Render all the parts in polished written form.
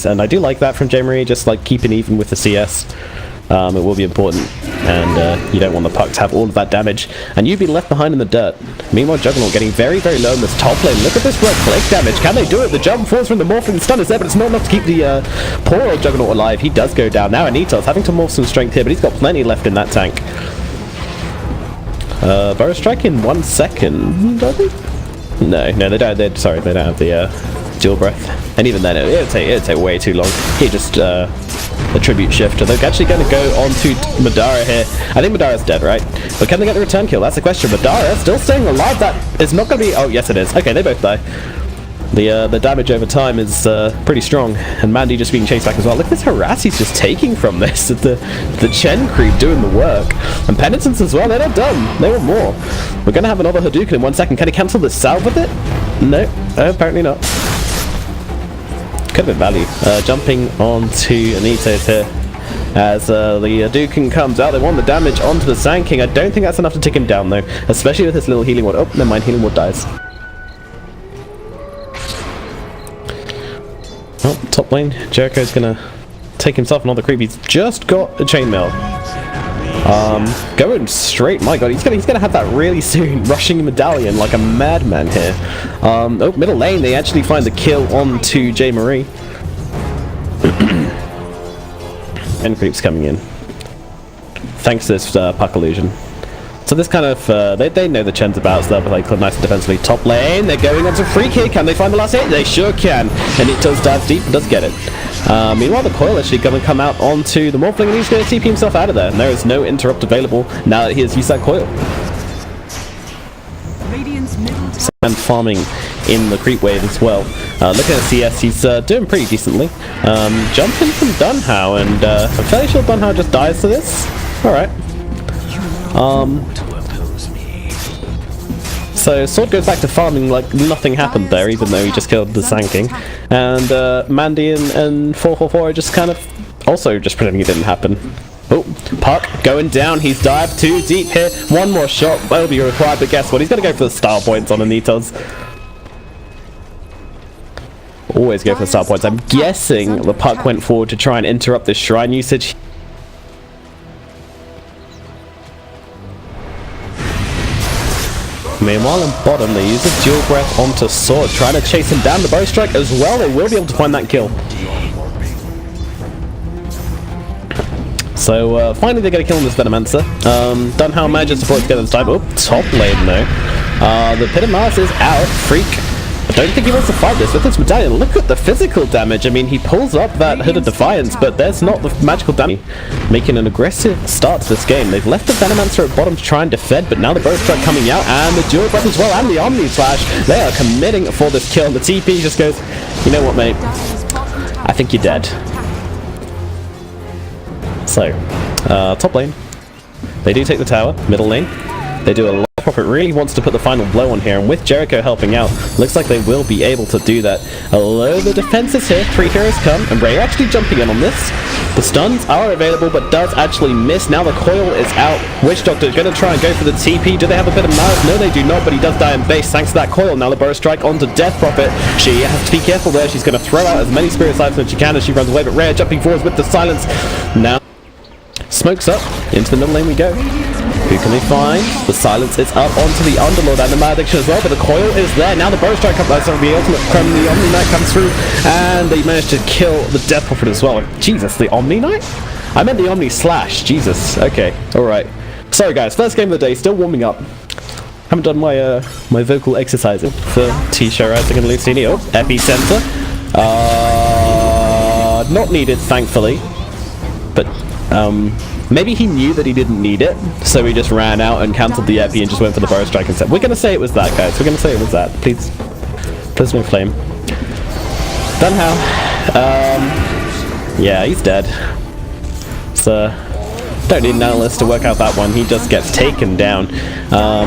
right, and I do like that from J-Marie, just like keeping even with the CS. It will be important, and you don't want the puck to have all of that damage, and you'd be left behind in the dirt. Meanwhile, Juggernaut getting very, very low in this top lane. Look at this red click damage. Can they do it? The jump falls from the morphing stun is there, but it's not enough to keep the poor old Juggernaut alive. He does go down. Now Anitos having to morph some strength here, but he's got plenty left in that tank. Burrow strike in 1 second, I think? No, they don't. Sorry, they don't have the dual breath, and even then it'd take way too long. He just a tribute shift. They're actually going to go on to Madara here. I think Madara's dead, right? But can they get the return kill? That's the question. Madara still staying alive. That is not going to be... Oh, yes it is. Okay, they both die. The damage over time is pretty strong, and Mandy just being chased back as well. Look at this harass he's just taking from this. The Chen creep doing the work. And Penitence as well, they're not done. They want more. We're going to have another Hadouken in 1 second. Can he cancel the salve with it? No, apparently not. Could have been value. Jumping onto Anitos here as the Hadouken comes out. They want the damage onto the Sand King. I don't think that's enough to take him down though, especially with this little healing ward. Oh, never mind, healing ward dies. Oh, top lane, Jericho's gonna take himself another creep. He's just got a chainmail. Going straight, my god, he's gonna have that really soon, rushing medallion like a madman here. Oh, middle lane, they actually find the kill onto J-Marie. And creeps coming in. Thanks to this puck illusion. So this kind of, they know the Chen's about, so they'll play nice and defensively. Top lane, they're going on to free kick. Can they find the last hit? They sure can. And it does dive deep and does get it. Meanwhile, the Coil actually going to come out onto the Morphling, and he's going to TP himself out of there. And there is no interrupt available now that he has used that Coil. And farming in the creep wave as well. Looking at CS, he's doing pretty decently. Jumping from Dunhow, and I'm fairly sure Dunhow just dies to this. Alright. So Sword goes back to farming like nothing happened there, even though he just killed the Sand King. And Mandy and 444 are just kind of also just pretending it didn't happen. Oh, Puck going down. He's dived too deep here. One more shot will be required, but guess what? He's going to go for the style points on Anitos. Always go for the style points. I'm guessing the Puck went forward to try and interrupt this shrine usage. Meanwhile, in bottom, they use a dual breath onto Sword, trying to chase him down. The bow strike as well. They will be able to find that kill. So finally they get a kill on this Venomancer. Dunhow manages to pull it together this time. Oh, top lane though. The Pit of Malice is out. Freak. I don't think he wants to fight this with this medallion. Look at the physical damage. I mean, he pulls up that Hood of Defiance, but there's not the magical damage. Making an aggressive start to this game. They've left the Venomancer at bottom to try and defend, but now the Bow Strike coming out, and the Dual Breath as well, and the Omni Slash. They are committing for this kill, and the TP just goes, you know what, mate? I think you're dead. So, top lane. They do take the tower. Middle lane. They do a lot. Prophet really wants to put the final blow on here, and with Jericho helping out, looks like they will be able to do that. Hello, the defense is here. 3 heroes come, and Ray are actually jumping in on this. The stuns are available, but does actually miss. Now the coil is out. Witch Doctor is going to try and go for the TP. Do they have a bit of malice? No, they do not, but he does die in base thanks to that coil. Now the Burrow Strike onto Death Prophet. She has to be careful there. She's going to throw out as many Spirit Siphons as she can as she runs away, but Ray jumping forwards with the silence. Now, smokes up. Into the middle lane we go. Who can they find? The silence is up onto the Underlord and the Malediction as well, but the coil is there. Now the Burrow Strike comes out, so the ultimate crumb, the Omni Knight comes through, and they managed to kill the Death Prophet as well. Jesus, the Omni Knight? I meant the Omni Slash. Jesus. Okay. Alright. Sorry guys, first game of the day, still warming up. Haven't done my my vocal exercising for TSHOW Rising and Luccini. Oh, Epicenter. Not needed, thankfully. But, maybe he knew that he didn't need it, so he just ran out and cancelled the Epi and just went for the Burrow Strike instead. We're gonna say it was that, guys. We're gonna say it was that. Please. Please no flame. Dunhow. Yeah, he's dead. So, don't need an analyst to work out that one. He just gets taken down.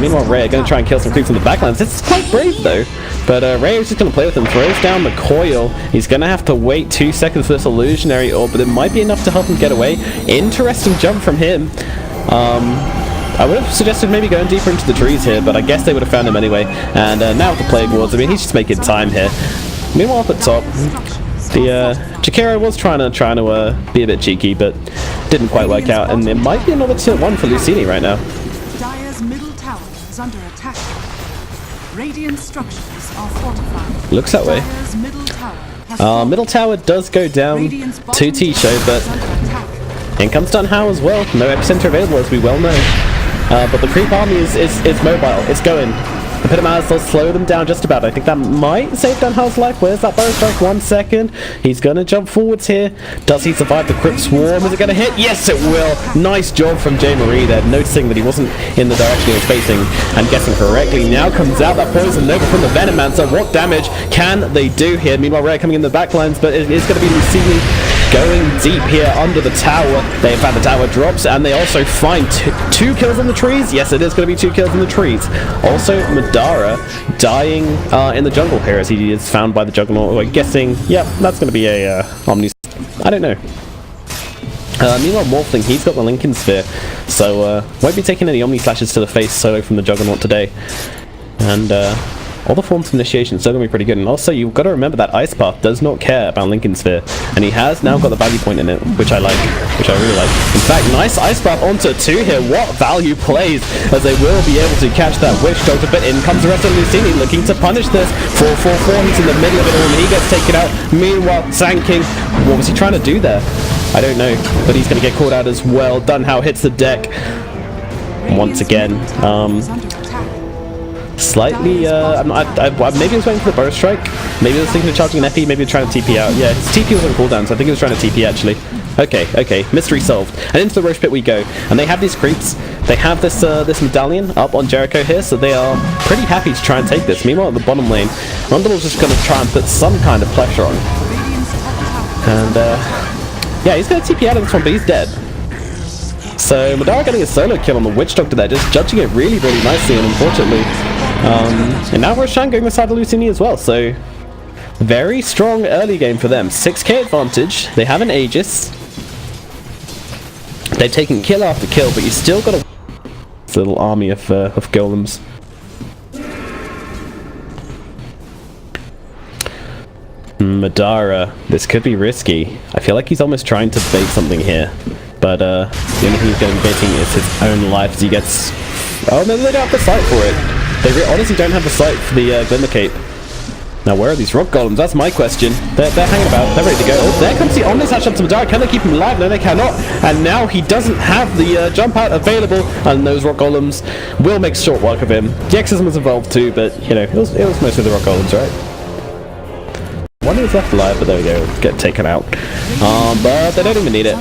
Meanwhile, Ray are going to try and kill some creeps in the backlines. This is quite brave, though. But Ray is just going to play with him. Throws down the coil. He's going to have to wait 2 seconds for this illusionary orb, but it might be enough to help him get away. Interesting jump from him. I would have suggested maybe going deeper into the trees here, but I guess they would have found him anyway. And now with the Plague Wards, I mean, he's just making time here. Meanwhile, up at top, The Jakiro was trying to be a bit cheeky, but didn't quite work out, and it might be another tier 1 for Luccini right now. Dire's middle tower is under attack. Radiant structures are fortified. Looks that way. Dire's middle tower has Middle tower does go down Radiant's to bottom TSHOW, tower but is under attack. in comes TSHOW as well. No epicenter available, as we well know. But the creep army is mobile. It's going. The Epitomize will slow them down just about. I think that might save TSHOW's life. Where's that bow strike? 1 second. He's going to jump forwards here. Does he survive the crypt swarm? Is it going to hit? Yes, it will. Nice job from J. Marie there, noticing that he wasn't in the direction he was facing and guessing correctly. Now comes out that poison nova from the Venomancer. What damage can they do here? Meanwhile, Rare coming in the backlines, but it is going to be Luccini going deep here under the tower. They've had the tower drops, and they also find two kills in the trees. Yes, it is going to be 2 kills in the trees. Also, Madara dying in the jungle here as he is found by the Juggernaut. We're guessing, yep, that's going to be a Omni. I don't know. Meanwhile, Morphling, he's got the Lincoln Sphere, so won't be taking any Omni Slashes to the face solo from the Juggernaut today. And all the forms of initiation still going to be pretty good. And also, you've got to remember that Ice Path does not care about Lincoln Sphere. And he has now got the value point in it, which I like, which I really like. In fact, nice Ice Path onto 2 here. What value plays, as they will be able to catch that Witch Doctor. But in comes the rest of Luccini looking to punish this. 4-4-4, he's in the middle of it all, and he gets taken out. Meanwhile, Sand King, what was he trying to do there? I don't know, but he's going to get caught out as well. TSHOW hits the deck once again. Slightly, maybe he was waiting for the burst strike. Maybe he was thinking of charging an Epi, maybe he was trying to TP out. Yeah, his TP was on cooldown, so I think he was trying to TP actually. Okay, mystery solved. And into the Roche Pit we go. And they have these creeps. They have this this medallion up on Jericho here, so they are pretty happy to try and take this. Meanwhile, at the bottom lane, Rondell's just going to try and put some kind of pressure on. And, yeah, he's going to TP out of this one, but he's dead. So Madara getting a solo kill on the Witch Doctor there, just judging it really, really nicely, and unfortunately. And now Roshan going beside the Luccini as well, so very strong early game for them. 6k advantage, they have an Aegis. They've taken kill after kill, but you still got a little army of golems. Madara, this could be risky. I feel like he's almost trying to bait something here. But the only thing he's going to be baiting is his own life as he gets... Oh no, they don't have the sight for it. They honestly don't have the sight for the Vindicate. Now where are these rock golems? That's my question. They're hanging about. They're ready to go. Oh, there comes the Omni Slash onto Madara. Can they keep him alive? No, they cannot. And now he doesn't have the jump out available. And those rock golems will make short work of him. The Exorcism was involved too, but you know, it was mostly the rock golems, right? One is left alive, but there we go, get taken out. But they don't even need it.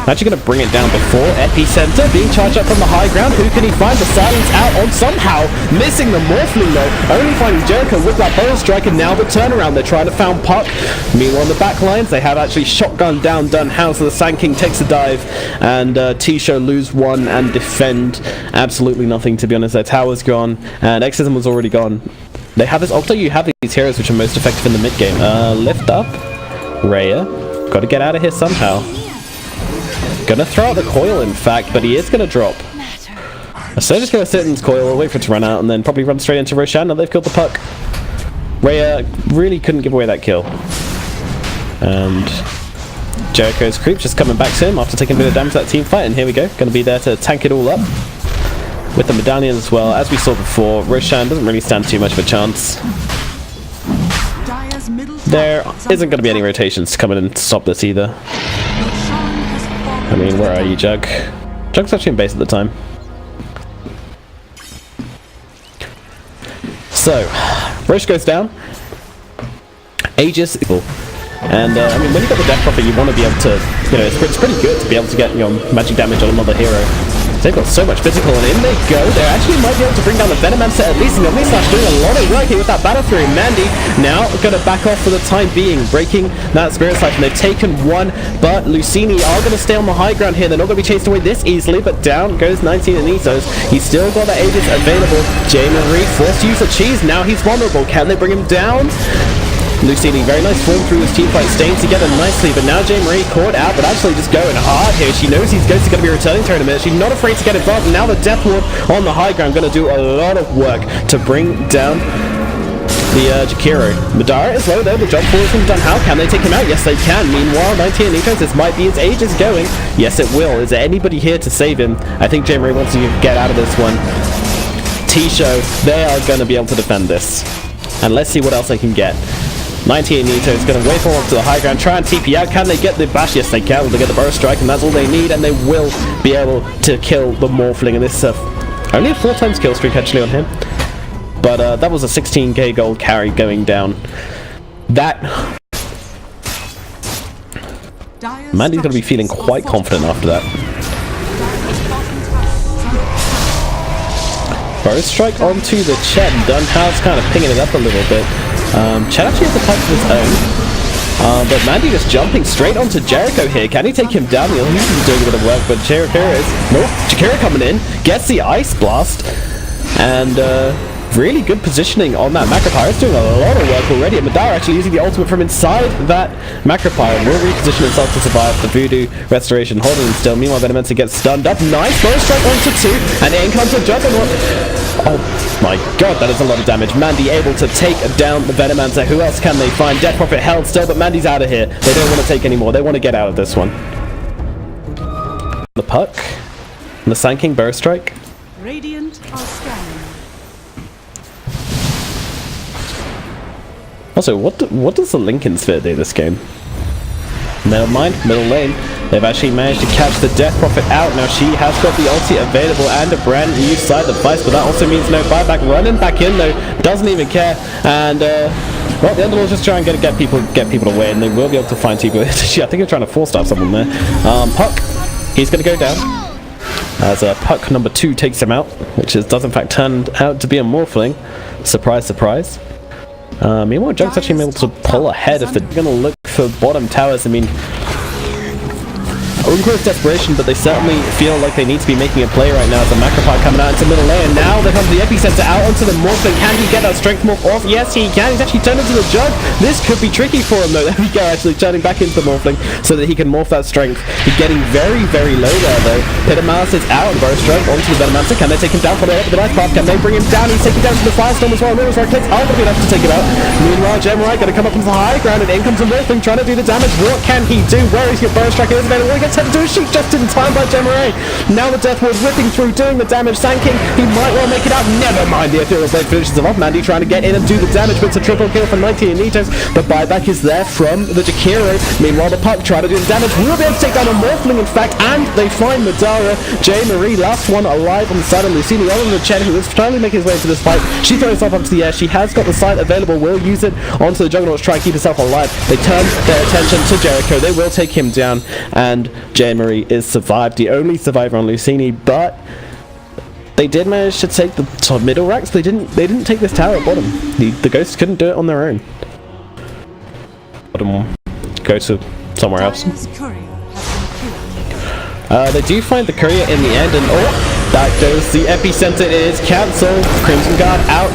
Actually going to bring it down before Epicenter being charged up from the high ground. Who can he find? The silence out on somehow missing the Morphling though. Only finding Jericho with that Bowl Strike, and now the turnaround. They're trying to found Puck. Meanwhile on the back lines, they have actually shotgun down TSHOW, so the Sand King takes a dive, and TSHOW lose 1 and defend absolutely nothing, to be honest. Their tower's gone, and Exorcism was already gone. They have this, also you have these heroes which are most effective in the mid game. Lift up, Rhea, got to get out of here somehow. Gonna throw out the coil in fact, but he is gonna drop. So just gonna sit in his coil, wait for it to run out, and then probably run straight into Roshan. Now they've killed the Puck. Rhea really couldn't give away that kill. And Jericho's creep just coming back to him after taking a bit of damage to that team fight, and here we go, gonna be there to tank it all up. With the medallion as well, as we saw before, Roshan doesn't really stand too much of a chance. There isn't going to be any rotations to come in and stop this either. I mean, where are you, Jug? Jug's actually in base at the time. So, Roche goes down. Aegis, and I mean, when you got the Death Prophet, you want to be able to, you know, it's pretty good to be able to get, you know, magic damage on another hero. They've got so much physical, and in they go. They actually might be able to bring down the Venomancer at least, and the Omni Slash doing a lot of work here with that Battle Fury. Mandy now going to back off for the time being, breaking that Spirit Siphon. They've taken 1, but Luccini are going to stay on the high ground here. They're not going to be chased away this easily, but down goes 19 Anisos. He's still got that Aegis available. J. Marie forced to use a cheese. Now he's vulnerable. Can they bring him down? Luccini, very nice form through his team fight, staying together nicely, but now J. Marie caught out, but actually just going hard here. She knows he's going to be returning to her in a minute. She's not afraid to get involved, and now the Death Ward on the high ground going to do a lot of work to bring down the Jakiro. Madara is low though, the jump forward from done. How can they take him out? Yes, they can. Meanwhile, 98 Nitos, this might be his age is going. Yes, it will. Is there anybody here to save him? I think J-Marie wants to get out of this one. TSHOW, they are going to be able to defend this. And let's see what else they can get. 98 Nito is going to wait for him to the high ground, try and TP out. Can they get the bash? Yes, they can. They get the burst strike, and that's all they need, and they will be able to kill the Morphling. And this is only a 4 times kill streak actually on him. But that was a 16k gold carry going down. That Mandy's going to be feeling quite confident after that. Burst strike onto the Chet. Dunhouse kind of pinging it up a little bit. Chet actually has a punch of his own. But Mandy just jumping straight onto Jericho here. Can he take him down? He's doing a bit of work, but Jericho is... Nope, Jakiro coming in. Gets the Ice Blast. And really good positioning on that Macropyre. It's doing a lot of work already. And Madara actually using the ultimate from inside that Macropyre. Will reposition himself to survive the Voodoo Restoration. Holding him still. Meanwhile, Venomancer gets stunned up. Nice burst strike onto 2. And in comes a Juggernaut. Oh my god, that is a lot of damage. Mandy able to take down the Venomancer. Who else can they find? Death Prophet held still, but Mandy's out of here. They don't want to take any more. They want to get out of this one. The Puck. And the Sanking Burst Strike. Radiant are scanning. Also, what does the Lincoln Sphere do this game? Never mind, middle lane. They've actually managed to catch the Death Prophet out. Now she has got the ulti available and a brand new side device, but that also means no buyback. Running back in though, doesn't even care. And well, the Underlords just try and get people away, and they will be able to find people. I think they're trying to force-stab someone there. Puck, he's going to go down. As Puck number 2 takes him out, which does in fact turn out to be a Morphling. Surprise, surprise. Meanwhile, Junk's actually able to pull ahead if they're going to look for bottom towers. I mean, I wouldn't call it desperation, but they certainly feel like they need to be making a play right now. As the Macropyre coming out into middle lane, and now there comes the Epicenter out onto the Morphling. Can he get that strength morph off? Yes, he can. He's actually turned into the Jug. This could be tricky for him, though. There we go, actually turning back into the Morphling so that he can morph that strength. He's getting very, very low there, though. Pitamalis is out, and Burst Strike onto the Venomancer. Can they take him down? Follow up with the Ice Path. Can they bring him down? He's taking down to the Firestorm as well. Mirror's Right clicks are going to be enough to take him out. Meanwhile, J-Marie going to come up into the high ground, and in comes the Morphling trying to do the damage. What can he do? Where is your Burst Strike? It is available. He gets headed to a sheet just in time by J-Marie. Now the Death Ward ripping through, doing the damage. Sanking, he might well make it out. Never mind, the Ethereal Blade finishes him off. Mandy trying to get in and do the damage, but it's a triple kill for 90 Anitos. The buyback is there from the Jakiro. Meanwhile, the Puck trying to do the damage. We'll be able to take down a Morphling, in fact, and they find Madara. J-Marie, last one alive on the side of Luccini. Other than Chen, who is trying to make his way into this fight. She throws herself up to the air. She has got the side available, will use it onto the Juggernaut to try and keep herself alive. They turn their attention to Jericho. They will take him down, and J-Marie is survived. The only survivor on Luccini, but they did manage to take the top middle racks. They didn't take this tower at bottom. The Ghosts couldn't do it on their own. Bottom one. Go to somewhere else. They do find the courier in the end, and oh, that goes the Epicenter. It is cancelled. Crimson Guard out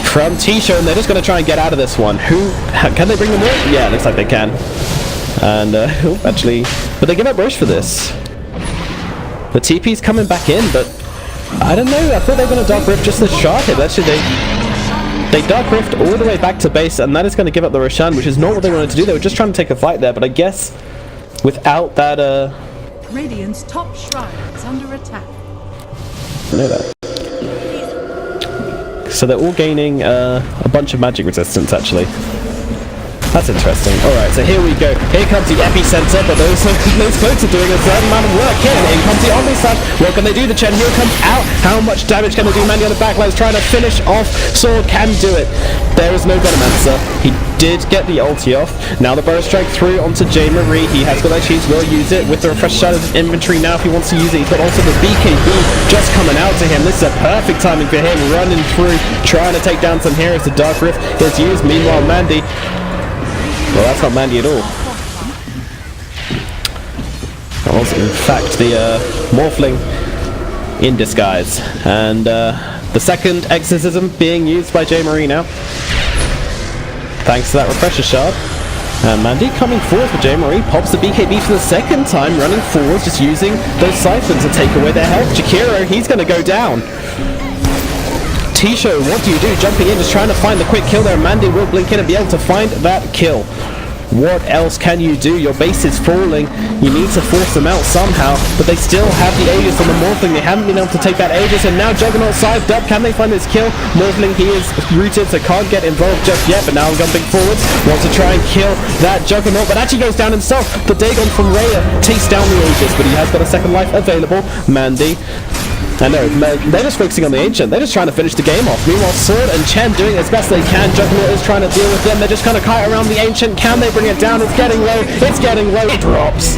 from TSHOW, and they're just going to try and get out of this one. Can they bring them in? Yeah, it looks like they can. And actually, but they give up Roche for this. The TP's coming back in, but I don't know. I thought they were going to Dark Rift just this shard here. Actually, they Dark Rift all the way back to base, and that is going to give up the Roshan, which is not what they wanted to do. They were just trying to take a fight there, but I guess without that, Radiant's top shrine is under attack. I know that. So they're all gaining a bunch of magic resistance, actually. That's interesting. Alright, so here we go. Here comes the Epicenter, but those folks are doing a certain amount of work here. In comes the Omni Slash. What can they do? The Chen here comes out. How much damage can they do? Mandy on the backline is trying to finish off. Sword can do it. There is no Venomancer. He did get the ulti off. Now the Burst Strike through onto J-Marie. He has got that cheese, will use it with the Refresh Shadows inventory now if he wants to use it. He's got also the BKB just coming out to him. This is a perfect timing for him, running through, trying to take down some heroes. The Dark Rift is used. Meanwhile, Mandy... Well, that's not Mandy at all. That was, in fact, the Morphling in disguise. And the second Exorcism being used by J-Marie now. Thanks to that Refresher Shard. And Mandy coming forward for J-Marie. Pops the BKB for the second time, running forward, just using those siphons to take away their health. Jakiro, he's going to go down. TSHOW, what do you do? Jumping in, just trying to find the quick kill there. Mandy will blink in and be able to find that kill. What else can you do? Your base is falling. You need to force them out somehow, but they still have the Aegis on the Morphling. They haven't been able to take that Aegis, and now Juggernaut side up. Can they find this kill? Morphling, he is rooted, so can't get involved just yet, but now jumping forwards. Wants to try and kill that Juggernaut, but actually goes down himself. The Dagon from Rhea takes down the Aegis, but he has got a second life available. Mandy. I know, they're just focusing on the Ancient. They're just trying to finish the game off. Meanwhile, Sword and Chen doing as best they can. Juggernaut is trying to deal with them. They're just kind of kite around the Ancient. Can they bring it down? It's getting low. It's getting low. It drops.